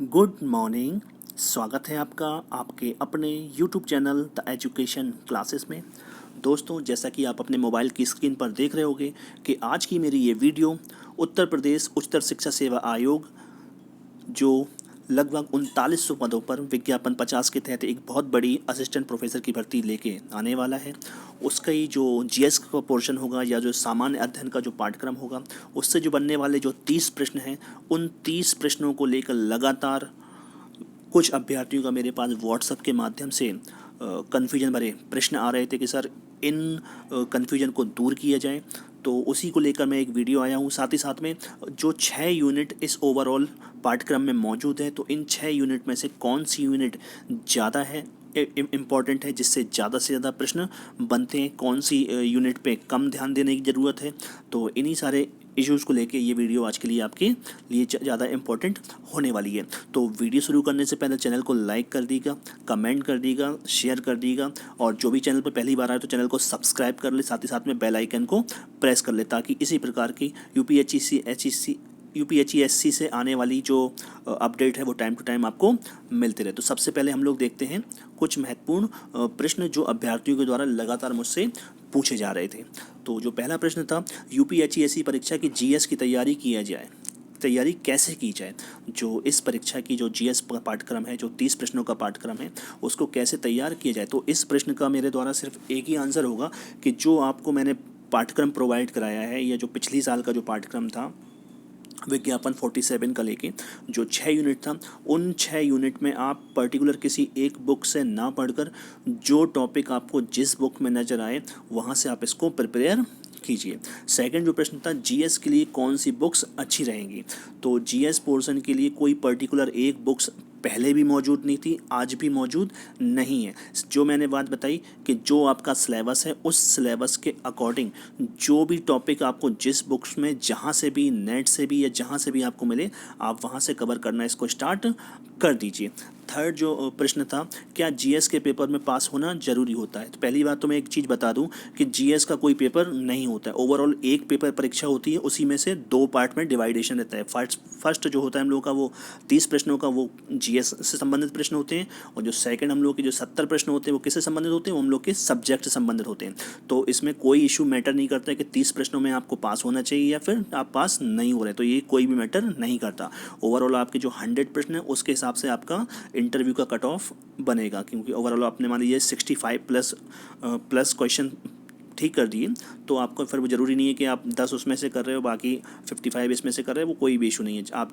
Good morning. स्वागत है आपका आपके अपने YouTube channel the education classes में। दोस्तों, जैसा कि आप अपने मोबाइल की स्क्रीन पर देख रहे होंगे कि आज की मेरी ये वीडियो उत्तर प्रदेश उच्चतर शिक्षा सेवा आयोग जो लगभग 3900 पदों पर विज्ञापन 50 के तहत एक बहुत बड़ी असिस्टेंट प्रोफेसर की भर्ती लेके आने वाला है, उसका ही जो जीएस का पोर्शन होगा या जो सामान्य अध्ययन का जो पाठ्यक्रम होगा उससे जो बनने वाले जो 30 प्रश्न हैं, उन 30 प्रश्नों को लेकर लगातार कुछ अभ्यर्थियों का मेरे पास व्हाट्सएप के माध्यम से कन्फ्यूजन भरे प्रश्न आ रहे थे कि सर इन कन्फ्यूजन को दूर किया जाए। तो उसी को लेकर मैं एक वीडियो आया हूँ। साथ ही साथ में जो 6 यूनिट इस ओवरऑल पाठ्यक्रम में मौजूद है, तो इन 6 यूनिट में से कौन सी यूनिट ज़्यादा है इम्पॉर्टेंट है, जिससे ज़्यादा से ज़्यादा प्रश्न बनते हैं, कौन सी यूनिट पे कम ध्यान देने की ज़रूरत है। तो इन्हीं सारे इश्यूज़ को लेके ये वीडियो आज के लिए आपके लिए ज़्यादा इम्पोर्टेंट होने वाली है। तो वीडियो शुरू करने से पहले चैनल को लाइक कर दीजिएगा, कमेंट कर दीजिएगा, शेयर कर दीजिएगा, और जो भी चैनल पर पहली बार आए तो चैनल को सब्सक्राइब कर ले, साथ ही साथ में बेल आइकन को प्रेस कर ले, ताकि इसी प्रकार की यूपीएचईएससी से आने वाली जो अपडेट है वो टाइम टू टाइम आपको मिलते रहे। तो सबसे पहले हम लोग देखते हैं कुछ महत्वपूर्ण प्रश्न जो अभ्यर्थियों के द्वारा लगातार मुझसे पूछे जा रहे थे। तो जो पहला प्रश्न था, यूपीएचईएससी परीक्षा की जीएस की तैयारी कैसे की जाए। जो इस परीक्षा की जो जीएस पाठ्यक्रम है, जो 30 प्रश्नों का पाठ्यक्रम है, उसको कैसे तैयार किया जाए। तो इस प्रश्न का मेरे द्वारा सिर्फ एक ही आंसर होगा कि जो आपको मैंने पाठ्यक्रम प्रोवाइड कराया है, या जो पिछली साल का जो पाठ्यक्रम था विज्ञापन 47 का लेके जो 6 यूनिट था, उन 6 यूनिट में आप पर्टिकुलर किसी एक बुक से ना पढ़कर जो टॉपिक आपको जिस बुक में नज़र आए वहाँ से आप इसको प्रिपेयर कीजिए। सेकंड जो प्रश्न था, जीएस के लिए कौन सी बुक्स अच्छी रहेंगी। तो जीएस पोर्शन के लिए कोई पर्टिकुलर एक बुक्स पहले भी मौजूद नहीं थी, आज भी मौजूद नहीं है। जो मैंने बात बताई कि जो आपका सिलेबस है, उस सिलेबस के अकॉर्डिंग जो भी टॉपिक आपको जिस बुक्स में जहाँ से भी, नेट से भी या जहाँ से भी आपको मिले, आप वहाँ से कवर करना इसको स्टार्ट कर दीजिए। थर्ड जो प्रश्न था, क्या जीएस के पेपर में पास होना ज़रूरी होता है। तो पहली बात तो मैं एक चीज़ बता दूं कि जीएस का कोई पेपर नहीं होता है। ओवरऑल एक पेपर परीक्षा होती है, उसी में से 2 पार्ट में डिवाइडेशन रहता है। फर्स्ट जो होता है हम लोग का वो 30 प्रश्नों का, वो जीएस से संबंधित प्रश्न होते हैं, और जो सेकंड हम लोग के जो 70 प्रश्न होते हैं वो किससे संबंधित होते हैं, वो हम लोग के सब्जेक्ट से संबंधित होते हैं। तो इसमें कोई इशू मैटर नहीं करता है कि 30 प्रश्नों में आपको पास होना चाहिए या फिर आप पास नहीं हो रहे, तो ये कोई भी मैटर नहीं करता। ओवरऑल आपके जो 100 प्रश्न है उसके हिसाब से आपका इंटरव्यू का कट ऑफ बनेगा, क्योंकि ओवरऑल आपने मान लीजिए 65 प्लस क्वेश्चन ठीक कर दिए, तो आपको फिर वो ज़रूरी नहीं है कि आप 10 उसमें से कर रहे हो, बाकी 55 इसमें से कर रहे हो, वो कोई भी इशू नहीं है। आप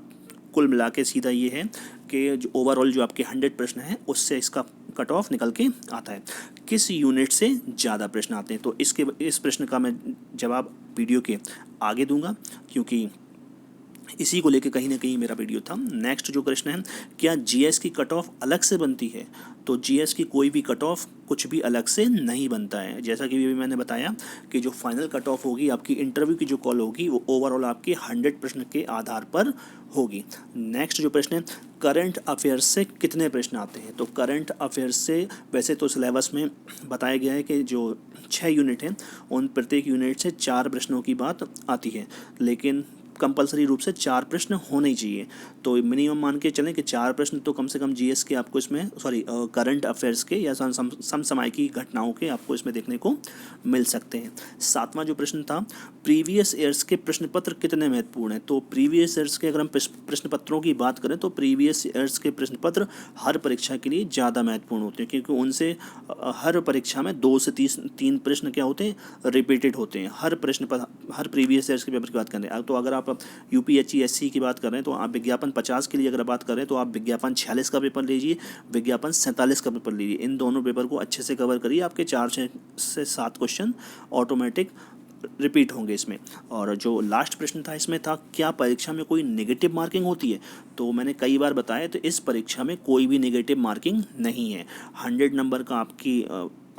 कुल मिला के सीधा ये है कि जो ओवरऑल जो आपके 100 प्रश्न हैं उससे इसका कट ऑफ निकल के आता है। किस यूनिट से ज़्यादा प्रश्न आते हैं, तो इस प्रश्न का मैं जवाब वीडियो के आगे दूंगा, क्योंकि इसी को लेके कहीं ना कहीं मेरा वीडियो था। नेक्स्ट जो प्रश्न है, क्या जीएस की कट ऑफ अलग से बनती है। तो जीएस की कोई भी कट ऑफ कुछ भी अलग से नहीं बनता है। जैसा कि अभी मैंने बताया कि जो फाइनल कट ऑफ होगी आपकी इंटरव्यू की जो कॉल होगी वो ओवरऑल आपके 100 प्रश्न के आधार पर होगी। नेक्स्ट जो प्रश्न है, करंट अफेयर्स से कितने प्रश्न आते हैं। तो करंट अफेयर्स से वैसे तो सिलेबस में बताया गया है कि जो 6 यूनिट हैं उन प्रत्येक यूनिट से 4 प्रश्नों की बात आती है, लेकिन कंपलसरी रूप से 4 प्रश्न होने ही चाहिए। तो मिनिमम मान के चलें कि 4 प्रश्न तो कम से कम जीएस के आपको इसमें करंट अफेयर्स के या समसामयिक घटनाओं के आपको इसमें देखने को मिल सकते हैं। 7वां जो प्रश्न था, प्रीवियस ईयर्स के प्रश्न पत्र कितने महत्वपूर्ण हैं। तो प्रीवियस ईयर्स के अगर हम प्रश्न पत्रों की बात करें तो प्रीवियस ईयर्स के प्रश्न पत्र हर परीक्षा के लिए ज़्यादा महत्वपूर्ण होते हैं, क्योंकि उनसे हर परीक्षा में 2 से 3 प्रश्न क्या होते हैं, रिपीटेड होते हैं हर प्रश्न पर। हर प्रीवियस ईयर्स के पेपर की बात करें तो अगर आप यूपीएचईएससी की बात कर रहे हैं तो आप विज्ञापन 50 के लिए अगर बात कर रहे हैं तो आप विज्ञापन 46 का पेपर लीजिए, विज्ञापन 47 का पेपर लीजिए। इन दोनों पेपर को अच्छे से कवर करिए, आपके 4 से 7 क्वेश्चन ऑटोमेटिक रिपीट होंगे इसमें। और जो लास्ट प्रश्न था इसमें था, क्या परीक्षा में कोई नेगेटिव मार्किंग होती है। तो मैंने कई बार बताया, तो इस परीक्षा में कोई भी नेगेटिव मार्किंग नहीं है। 100 नंबर का आपकी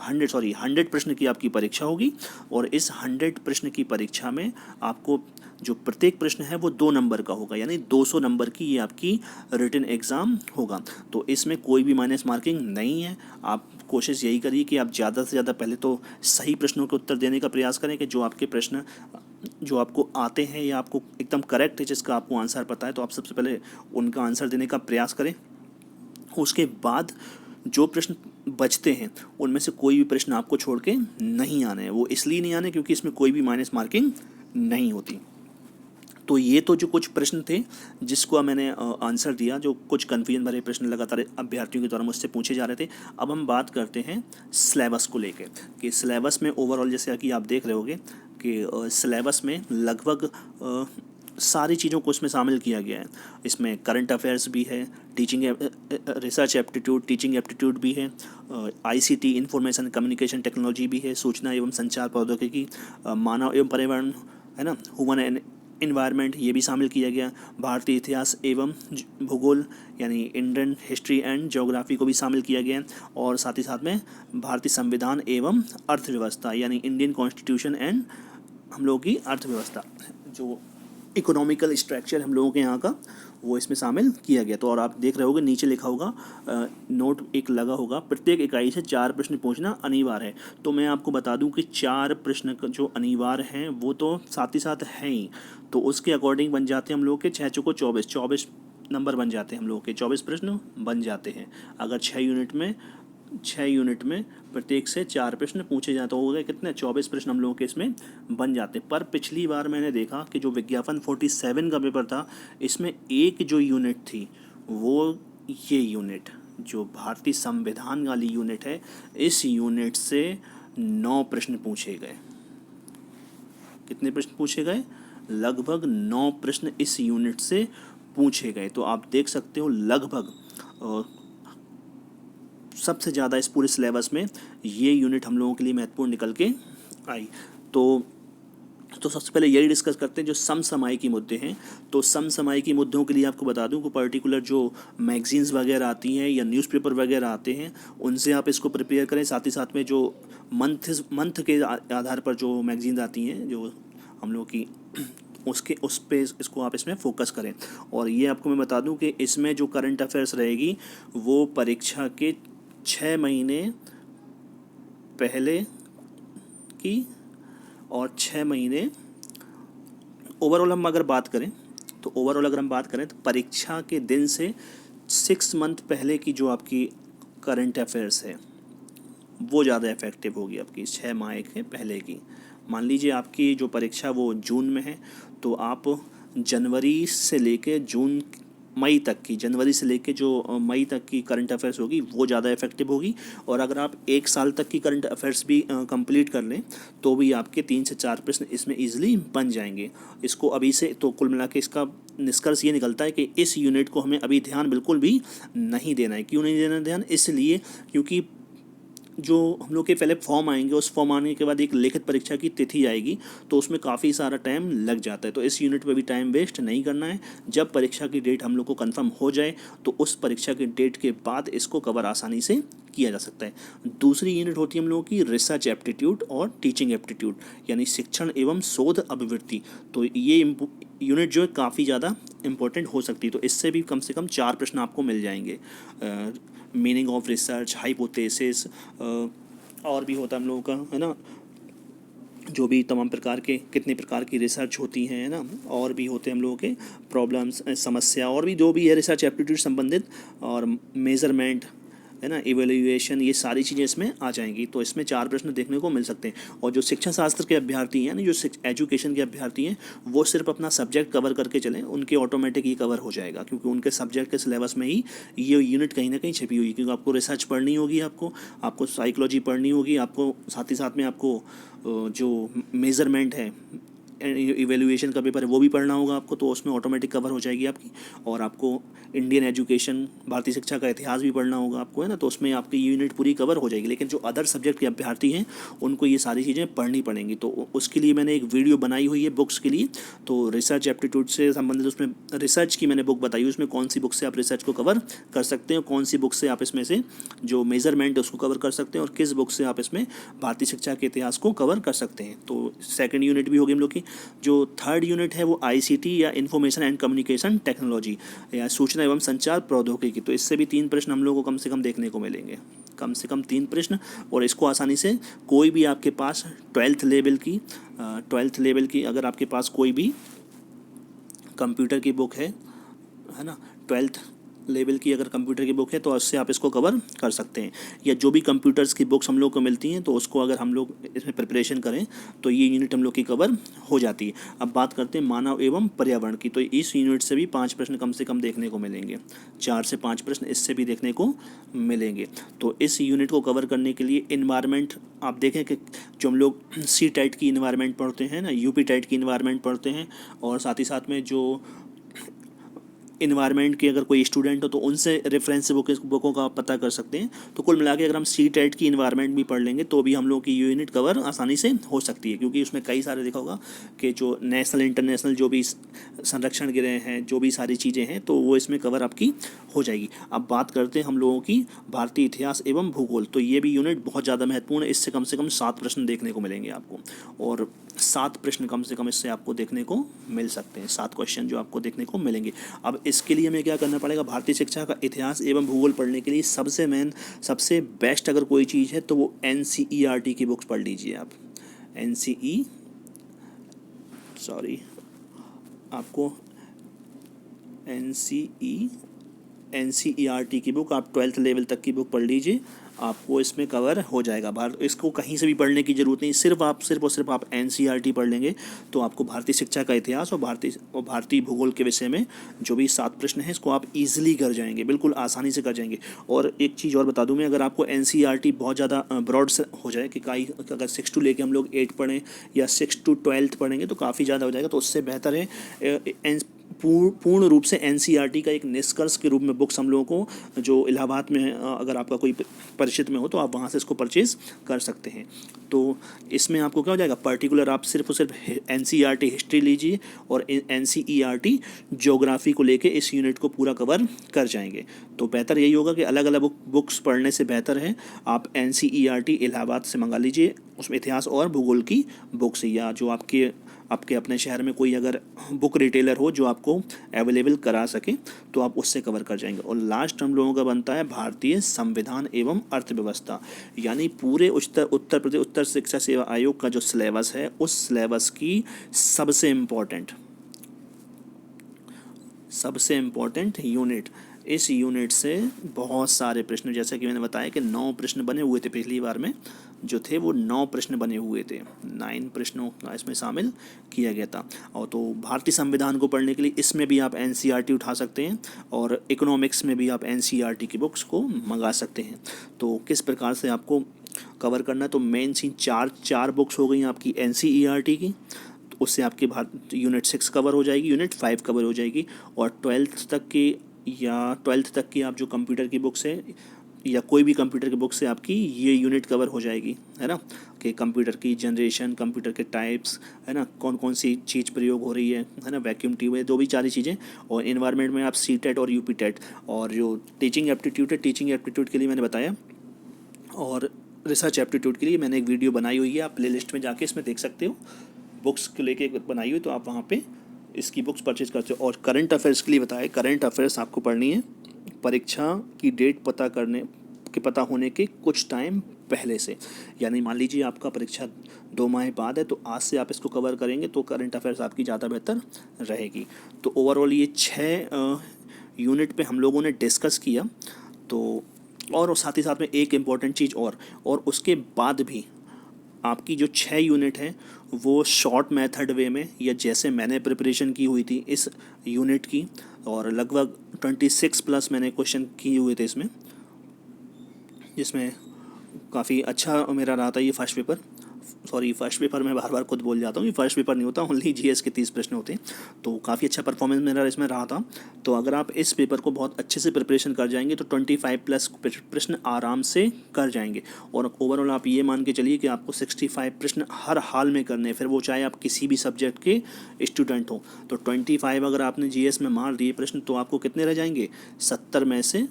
100 प्रश्न की आपकी परीक्षा होगी, और इस 100 प्रश्न की परीक्षा में आपको जो प्रत्येक प्रश्न है वो 2 नंबर का होगा, यानी 200 नंबर की ये आपकी रिटन एग्ज़ाम होगा। तो इसमें कोई भी माइनस मार्किंग नहीं है। आप कोशिश यही करिए कि आप ज़्यादा से ज़्यादा पहले तो सही प्रश्नों के उत्तर देने का प्रयास करें, कि जो आपके प्रश्न जो आपको आते हैं या आपको एकदम करेक्ट है, जिसका आपको आंसर पता है, तो आप सबसे पहले उनका आंसर देने का प्रयास करें। उसके बाद जो प्रश्न बचते हैं उनमें से कोई भी प्रश्न आपको छोड़ के नहीं आने हैं। वो इसलिए नहीं आने क्योंकि इसमें कोई भी माइनस मार्किंग नहीं होती। तो ये तो जो कुछ प्रश्न थे जिसको मैंने आंसर दिया, जो कुछ कन्फ्यूजन भरे प्रश्न लगातार अभ्यर्थियों के द्वारा मुझसे पूछे जा रहे थे। अब हम बात करते हैं सिलेबस को लेके कि सिलेबस में ओवरऑल जैसे कि आप देख रहे होगे कि सिलेबस में लगभग सारी चीज़ों को इसमें शामिल किया गया है। इसमें करंट अफेयर्स भी है, teaching research aptitude, teaching aptitude भी है, आईसीटी इंफॉर्मेशन कम्युनिकेशन टेक्नोलॉजी भी है, सूचना एवं संचार प्रौद्योगिकी, मानव एवं पर्यावरण है ना, ह्यूमन एंड इन्वायरमेंट, ये भी शामिल किया गया। भारतीय इतिहास एवं भूगोल यानी इंडियन हिस्ट्री एंड ज्योग्राफी को भी शामिल किया गया। और साथ ही साथ में भारतीय संविधान एवं अर्थव्यवस्था यानी इंडियन कॉन्स्टिट्यूशन एंड हम लोगों की अर्थव्यवस्था, जो इकोनॉमिकल स्ट्रक्चर हम लोगों के यहाँ का, वो इसमें शामिल किया गया। तो और आप देख रहे होगे नीचे लिखा होगा, नोट एक लगा होगा, प्रत्येक इकाई से 4 प्रश्न पूछना अनिवार्य है। तो मैं आपको बता दूं कि 4 प्रश्न जो अनिवार्य हैं वो तो साथ ही साथ हैं ही, तो उसके अकॉर्डिंग बन जाते हैं हम लोग के 6 चौको 24 नंबर बन जाते हैं, हम लोग के 24 प्रश्न बन जाते हैं। अगर 6 यूनिट में प्रत्येक से 4 प्रश्न पूछे जाते हो गए कितने 24 प्रश्न हम लोगों के इसमें बन जाते। पर पिछली बार मैंने देखा कि जो विज्ञापन 47 का पेपर था, इसमें एक जो यूनिट थी वो ये यूनिट जो भारतीय संविधान वाली यूनिट है, इस यूनिट से 9 प्रश्न पूछे गए। कितने प्रश्न पूछे गए? लगभग 9 प्रश्न इस यूनिट से पूछे गए। तो आप देख सकते हो लगभग सबसे ज़्यादा इस पूरे सिलेबस में ये यूनिट हम लोगों के लिए महत्वपूर्ण निकल के आई। तो सबसे पहले यही डिस्कस करते हैं जो समसामयिकी मुद्दे हैं। तो समसामयिकी मुद्दों के लिए आपको बता दूं कि पर्टिकुलर जो मैगजीन्स वगैरह आती हैं या न्यूज़पेपर वगैरह आते हैं, उनसे आप इसको प्रिपेयर करें। साथ ही साथ में जो मंथ के आधार पर जो मैगजीन्स आती हैं जो हम लोग की, उस पे इसको आप इसमें फोकस करें। और ये आपको मैं बता दूं कि इसमें जो करंट अफेयर्स रहेगी वो परीक्षा के 6 महीने पहले की और 6 महीने ओवरऑल हम अगर बात करें तो परीक्षा के दिन से 6 मंथ पहले की जो आपकी करंट अफेयर्स है वो ज़्यादा इफेक्टिव होगी आपकी 6 माह के पहले की। मान लीजिए आपकी जो परीक्षा वो जून में है, तो आप जनवरी से लेके मई तक की करंट अफेयर्स होगी वो ज़्यादा इफेक्टिव होगी। और अगर आप 1 साल तक की करंट अफेयर्स भी कंप्लीट कर लें तो भी आपके 3 से 4 प्रश्न इसमें ईजिली बन जाएंगे। इसको अभी से तो कुल मिला के इसका निष्कर्ष ये निकलता है कि इस यूनिट को हमें अभी ध्यान बिल्कुल भी नहीं देना है। क्यों नहीं देना ध्यान? इसलिए क्योंकि जो हम लोग के पहले फॉर्म आएंगे, उस फॉर्म आने के बाद एक लिखित परीक्षा की तिथि आएगी, तो उसमें काफ़ी सारा टाइम लग जाता है। तो इस यूनिट पे भी टाइम वेस्ट नहीं करना है। जब परीक्षा की डेट हम लोग को कंफर्म हो जाए तो उस परीक्षा की डेट के बाद इसको कवर आसानी से किया जा सकता है। दूसरी यूनिट होती है हम लोगों की रिसर्च एप्टीट्यूड और टीचिंग एप्टीट्यूड यानी शिक्षण एवं शोध अभिवृत्ति। तो ये यूनिट जो है काफ़ी ज़्यादा इम्पोर्टेंट हो सकती है। तो इससे भी कम से कम 4 प्रश्न आपको मिल जाएंगे। मीनिंग ऑफ रिसर्च, हाइपोथेसिस, और भी होता है हम लोगों का, है ना, जो भी तमाम प्रकार के कितने प्रकार की रिसर्च होती हैं, है ना, और भी होते हैं हम लोगों के प्रॉब्लम्स, समस्या, और भी जो भी है रिसर्च एप्टीट्यूड संबंधित, और मेजरमेंट, है ना, इवेल्युएशन, ये सारी चीज़ें इसमें आ जाएंगी। तो इसमें 4 प्रश्न देखने को मिल सकते हैं। और जो शिक्षा शास्त्र के अभ्यर्थी हैं यानी जो एजुकेशन के अभ्यर्थी हैं, वो सिर्फ अपना सब्जेक्ट कवर करके चलें, उनके ऑटोमेटिक ही कवर हो जाएगा, क्योंकि उनके सब्जेक्ट के सिलेबस में ही ये यूनिट कहीं ना कहीं छिपी हुई है। क्योंकि आपको रिसर्च पढ़नी होगी, आपको साइकोलॉजी पढ़नी होगी, आपको साथ ही साथ में आपको जो मेज़रमेंट है, इवेल्युएशन का पेपर है, वो भी पढ़ना होगा आपको। तो उसमें ऑटोमेटिक कवर हो जाएगी आपकी। और आपको इंडियन एजुकेशन, भारतीय शिक्षा का इतिहास भी पढ़ना होगा आपको, है ना, तो उसमें आपकी यूनिट पूरी कवर हो जाएगी। लेकिन जो अदर सब्जेक्ट के अभ्यर्थी हैं उनको ये सारी चीज़ें पढ़नी पड़ेंगी। तो उसके लिए मैंने एक वीडियो बनाई हुई है बुक्स के लिए। तो रिसर्च एप्टीट्यूड से संबंधित उसमें रिसर्च की मैंने बुक बताई, उसमें कौन सी बुक से आप रिसर्च को कवर कर सकते हैं, कौन सी बुक से आप इसमें से जो मेजरमेंट है उसको कवर कर सकते हैं, और किस बुक से आप इसमें भारतीय शिक्षा के इतिहास को कवर कर सकते हैं। तो सेकेंड यूनिट भी होगी हम लोग की। जो थर्ड यूनिट है वो आईसीटी या इंफॉर्मेशन एंड कम्युनिकेशन टेक्नोलॉजी या सूचना एवं संचार प्रौद्योगिकी। तो इससे भी 3 प्रश्न हम लोगों को कम से कम देखने को मिलेंगे। कम से कम 3 प्रश्न। और इसको आसानी से कोई भी आपके पास 12th लेवल की अगर आपके पास कोई भी कंप्यूटर की बुक है ना, 12th लेवल की अगर कंप्यूटर की बुक है तो उससे आप इसको कवर कर सकते हैं। या जो भी कंप्यूटर्स की बुक्स हम लोग को मिलती हैं तो उसको अगर हम लोग इसमें प्रिपरेशन करें तो ये यूनिट हम लोग की कवर हो जाती है। अब बात करते हैं मानव एवं पर्यावरण की, तो इस यूनिट से भी 5 प्रश्न कम से कम देखने को मिलेंगे, 4 से 5 प्रश्न इससे भी देखने को मिलेंगे। तो इस यूनिट को कवर करने के लिए इन्वायरमेंट आप देखें कि जो हम लोग सी टाइट की इन्वायरमेंट पढ़ते हैं ना, यूपी टाइट की इन्वायरमेंट पढ़ते हैं, और साथ ही साथ में जो इन्वायरमेंट के अगर कोई स्टूडेंट हो तो उनसे रेफरेंस बुकों का आप पता कर सकते हैं। तो कुल मिला के अगर हम सी टेट की इन्वायरमेंट भी पढ़ लेंगे तो भी हम लोग की यूनिट कवर आसानी से हो सकती है, क्योंकि उसमें कई सारे देखा होगा कि जो नेशनल इंटरनेशनल जो भी संरक्षण गिरे हैं, जो भी सारी चीज़ें हैं, तो वो इसमें कवर आपकी हो जाएगी। अब बात करते हैं हम लोगों की भारतीय इतिहास एवं भूगोल, तो ये भी यूनिट बहुत ज़्यादा महत्वपूर्ण है। इससे कम से कम 7 प्रश्न देखने को मिलेंगे आपको, और 7 प्रश्न कम से कम इससे आपको देखने को मिल सकते हैं, 7 क्वेश्चन जो आपको देखने को मिलेंगे। अब इसके लिए हमें क्या करना पड़ेगा, भारतीय शिक्षा का इतिहास एवं भूगोल पढ़ने के लिए सबसे बेस्ट अगर कोई चीज़ है तो वो NCERT की बुक्स पढ़ लीजिए आप। आपको NCERT की बुक आप 12th लेवल तक की बुक पढ़ लीजिए, आपको इसमें कवर हो जाएगा। इसको कहीं से भी पढ़ने की ज़रूरत नहीं, सिर्फ और सिर्फ आप NCERT पढ़ लेंगे तो आपको भारतीय शिक्षा का इतिहास और भारतीय भूगोल के विषय में जो भी 7 प्रश्न हैं इसको आप इजीली कर जाएंगे, बिल्कुल आसानी से कर जाएंगे। और एक चीज़ और बता दूं मैं, अगर आपको NCERT बहुत ज़्यादा ब्रॉड हो जाए कि अगर 6 to लेके हम लोग 8 पढ़ें या 6 to 12th पढ़ेंगे तो काफ़ी ज़्यादा हो जाएगा, तो उससे बेहतर है पूर्ण रूप से NCERT का एक निष्कर्ष के रूप में बुक्स हम लोगों को जो इलाहाबाद में अगर आपका कोई परिचित में हो तो आप वहाँ से इसको परचेज़ कर सकते हैं। तो इसमें आपको क्या हो जाएगा, पर्टिकुलर आप सिर्फ और सिर्फ NCERT हिस्ट्री लीजिए और NCERT ज्योग्राफी को लेके इस यूनिट को पूरा कवर कर जाएंगे। तो बेहतर यही होगा कि अलग अलग बुक्स पढ़ने से बेहतर है आप NCERT इलाहाबाद से मंगा लीजिए, उसमें इतिहास और भूगोल की बुक्स, या जो आपके अपने शहर में कोई अगर बुक रिटेलर हो जो आपको अवेलेबल करा सके तो आप उससे कवर कर जाएंगे। और लास्ट हम लोगों का बनता है भारतीय संविधान एवं अर्थव्यवस्था, यानी पूरे उत्तर प्रदेश उत्तर शिक्षा सेवा आयोग का जो सिलेबस है उस सिलेबस की सबसे इम्पोर्टेंट यूनिट। इस यूनिट से बहुत सारे प्रश्न, जैसे कि मैंने बताया कि 9 प्रश्न बने हुए थे, पिछली बार में जो थे वो 9 प्रश्न बने हुए थे, 9 प्रश्नों का इसमें शामिल किया गया था। और तो भारतीय संविधान को पढ़ने के लिए इसमें भी आप NCERT उठा सकते हैं और इकोनॉमिक्स में भी आप NCERT की बुक्स को मंगा सकते हैं। तो किस प्रकार से आपको कवर करना है, तो मेन चीज चार बुक्स हो गई आपकी NCERT की, तो उससे आपकी यूनिट 6 कवर हो जाएगी, यूनिट 5 कवर हो जाएगी, और 12th तक की आप जो कंप्यूटर की बुक्स है या कोई भी कंप्यूटर की बुक से आपकी ये यूनिट कवर हो जाएगी, है ना, कि कंप्यूटर की जनरेशन, कंप्यूटर के टाइप्स, है ना, कौन कौन सी चीज़ प्रयोग हो रही है ना, वैक्यूम ट्यूब है, 2 भी 4 चीज़ें। और इन्वायरमेंट में आप CTET और UP TET, और जो टीचिंग एप्टीट्यूड के लिए मैंने बताया, और रिसर्च एप्टीट्यूड के लिए मैंने एक वीडियो बनाई हुई है, आप प्ले लिस्ट में जाके इसमें देख सकते हो, बुक्स को लेके बनाई हुई, तो आप वहाँ पे इसकी बुक्स परचेज करते हो। और करंट अफेयर्स के लिए बताया, करंट अफेयर्स आपको पढ़नी है परीक्षा की डेट पता होने के कुछ टाइम पहले से, यानी मान लीजिए आपका परीक्षा 2 माह बाद है तो आज से आप इसको कवर करेंगे तो करंट अफेयर्स आपकी ज़्यादा बेहतर रहेगी। तो ओवरऑल ये 6 यूनिट पे हम लोगों ने डिस्कस किया। तो और साथ ही साथ में एक इम्पॉर्टेंट चीज़ और उसके बाद भी आपकी जो 6 यूनिट है वो शॉर्ट मेथड वे में, या जैसे मैंने प्रिपरेशन की हुई थी इस यूनिट की, और लगभग 26+ मैंने क्वेश्चन किए हुए थे इसमें, जिसमें काफ़ी अच्छा मेरा रहा था ये फर्स्ट पेपर मैं बार खुद बोल जाता हूँ, ये फर्स्ट पेपर नहीं होता, ओनली GS के 30 प्रश्न होते हैं, तो काफ़ी अच्छा परफॉर्मेंस मेरा इसमें रहा था। तो अगर आप इस पेपर को बहुत अच्छे से प्रिपरेशन कर जाएंगे तो 25+ प्रश्न आराम से कर जाएंगे, और ओवरऑल आप ये मान के चलिए कि आपको 65 प्रश्न हर हाल में करने हैं, फिर वो चाहे आप किसी भी सब्जेक्ट के स्टूडेंट हो। तो 25 अगर आपने GS में मार दिए प्रश्न तो आपको कितने रह जाएंगे, 70 में से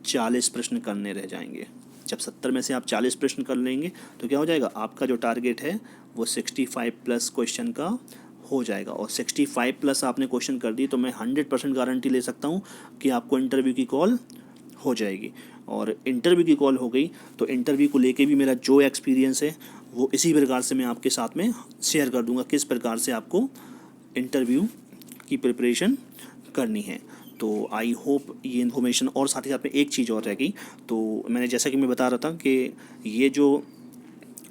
40 प्रश्न करने रह जाएंगे। जब 70 में से आप 40 प्रश्न कर लेंगे तो क्या हो जाएगा, आपका जो टारगेट है वो 65+ क्वेश्चन का हो जाएगा। और 65+ आपने क्वेश्चन कर दी तो मैं 100% गारंटी ले सकता हूँ कि आपको इंटरव्यू की कॉल हो जाएगी। और इंटरव्यू की कॉल हो गई तो इंटरव्यू को लेके भी मेरा जो एक्सपीरियंस है वो इसी प्रकार से मैं आपके साथ में शेयर कर दूंगा, किस प्रकार से आपको इंटरव्यू की प्रिपरेशन करनी है। तो आई होप ये इन्फॉर्मेशन, और साथ ही साथ में एक चीज़ और रह गई। तो मैंने जैसा कि मैं बता रहा था कि ये जो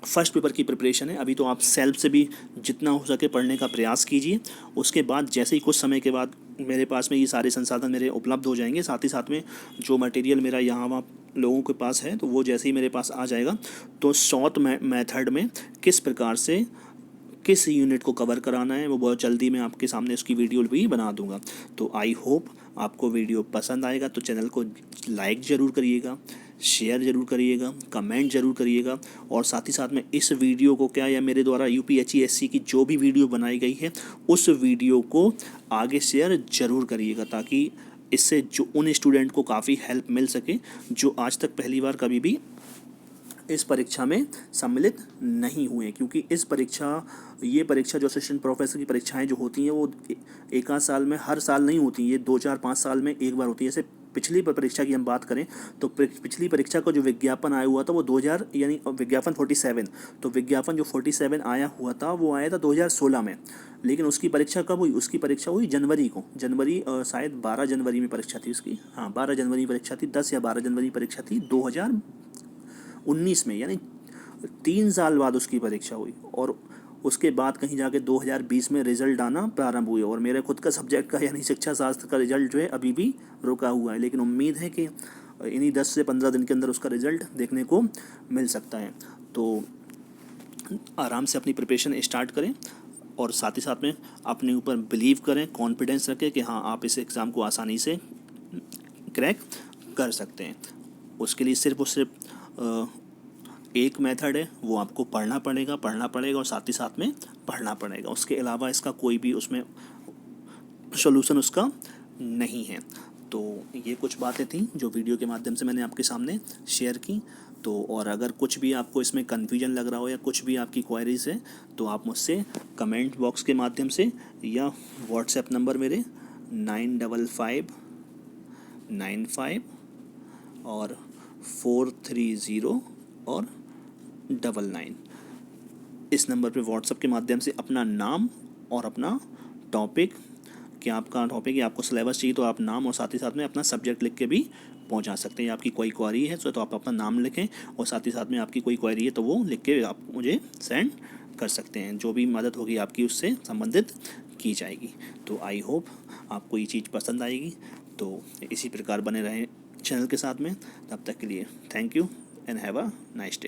फर्स्ट पेपर की प्रिपरेशन है, अभी तो आप सेल्फ से भी जितना हो सके पढ़ने का प्रयास कीजिए। उसके बाद जैसे ही कुछ समय के बाद मेरे पास में ये सारे संसाधन मेरे उपलब्ध हो जाएंगे, साथ ही साथ में जो मटेरियल मेरा यहाँ वहाँ लोगों के पास है, तो वो जैसे ही मेरे पास आ जाएगा तो शॉर्ट मेथड में किस प्रकार से किस यूनिट को कवर कराना है वो बहुत जल्दी मैं आपके सामने उसकी वीडियो भी बना दूंगा। तो आई होप आपको वीडियो पसंद आएगा, तो चैनल को लाइक ज़रूर करिएगा, शेयर ज़रूर करिएगा, कमेंट ज़रूर करिएगा, और साथ ही साथ में इस वीडियो को क्या, या मेरे द्वारा यूपीएससी की जो भी वीडियो बनाई गई है उस वीडियो को आगे शेयर ज़रूर करिएगा, ताकि इससे जो उन स्टूडेंट को काफ़ी हेल्प मिल सके जो आज तक पहली बार कभी भी इस परीक्षा में सम्मिलित नहीं हुए। क्योंकि ये परीक्षा जो असिस्टेंट प्रोफेसर की परीक्षाएं जो होती हैं वो एक आध साल में, हर साल नहीं होती, ये 2 4 5 साल में एक बार होती है। जैसे पिछली परीक्षा की हम बात करें तो पिछली परीक्षा का जो विज्ञापन आया हुआ था वो 2000 यानी विज्ञापन 47, तो विज्ञापन जो 47 आया हुआ था वो आया था 2016 में। लेकिन उसकी परीक्षा कब हुई? उसकी परीक्षा हुई जनवरी को, शायद 12 जनवरी में परीक्षा थी उसकी, हाँ 12 जनवरी में परीक्षा थी, 10 या 12 जनवरी परीक्षा थी 2019 में, यानी 3 साल बाद उसकी परीक्षा हुई। और उसके बाद कहीं जाके 2020 में रिज़ल्ट आना प्रारंभ हुए, और मेरे खुद का सब्जेक्ट का यानी शिक्षा शास्त्र का रिज़ल्ट जो है अभी भी रुका हुआ है। लेकिन उम्मीद है कि इन्हीं 10 से 15 दिन के अंदर उसका रिज़ल्ट देखने को मिल सकता है। तो आराम से अपनी प्रिपरेशन स्टार्ट करें, और साथ ही साथ में अपने ऊपर बिलीव करें, कॉन्फिडेंस रखें कि हाँ आप इस एग्ज़ाम को आसानी से क्रैक कर सकते हैं। उसके लिए सिर्फ और सिर्फ एक मेथड है, वो आपको पढ़ना पड़ेगा और साथ ही साथ में पढ़ना पड़ेगा। उसके अलावा इसका कोई भी उसमें सॉल्यूशन उसका नहीं है। तो ये कुछ बातें थी जो वीडियो के माध्यम से मैंने आपके सामने शेयर की। तो और अगर कुछ भी आपको इसमें कन्फ्यूजन लग रहा हो या कुछ भी आपकी क्वायरीज़ है तो आप मुझसे कमेंट बॉक्स के माध्यम से या व्हाट्सएप नंबर मेरे 9595 और 430 और 99, इस नंबर पे व्हाट्सएप के माध्यम से अपना नाम और अपना टॉपिक, कि आपका टॉपिक है, आपको सिलेबस चाहिए तो आप नाम और साथ ही साथ में अपना सब्जेक्ट लिख के भी पहुंचा सकते हैं। आपकी कोई क्वेरी है तो आप अपना नाम लिखें, और साथ ही साथ में आपकी कोई क्वेरी है तो वो लिख के आप मुझे सेंड कर सकते हैं। जो भी मदद होगी आपकी उससे संबंधित की जाएगी। तो आई होप आपको ये चीज़ पसंद आएगी। तो इसी प्रकार बने रहें चैनल के साथ में। तब तक के लिए thank you and have a nice day.